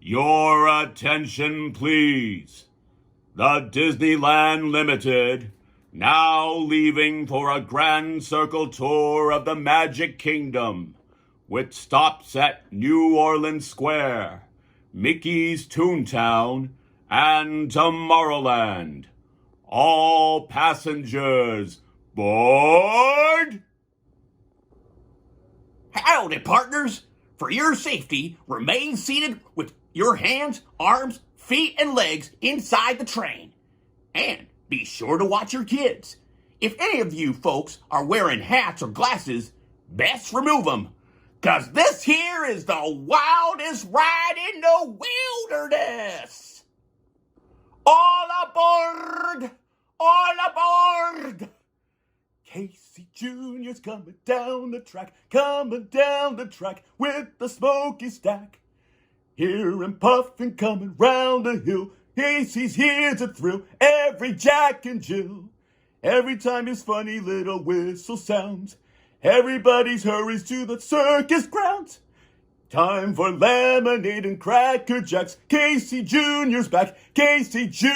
Your attention, please. The Disneyland Limited, now leaving for a grand circle tour of the Magic Kingdom, with stops at New Orleans Square, Mickey's Toontown, and Tomorrowland. All passengers board! Howdy, partners! For your safety, remain seated with your hands, arms, feet, and legs inside the train. And be sure to watch your kids. If any of you folks are wearing hats or glasses, best remove them. 'Cause this here is the wildest ride in the wilderness! All aboard! All aboard! Casey Jr.'s coming down the track with the smoky stack. Hear him puffing coming round the hill. Casey's here to thrill every Jack and Jill. Every time his funny little whistle sounds, everybody's hurries to the circus grounds. Time for lemonade and Cracker Jacks. Casey Jr.'s back. Casey Jr.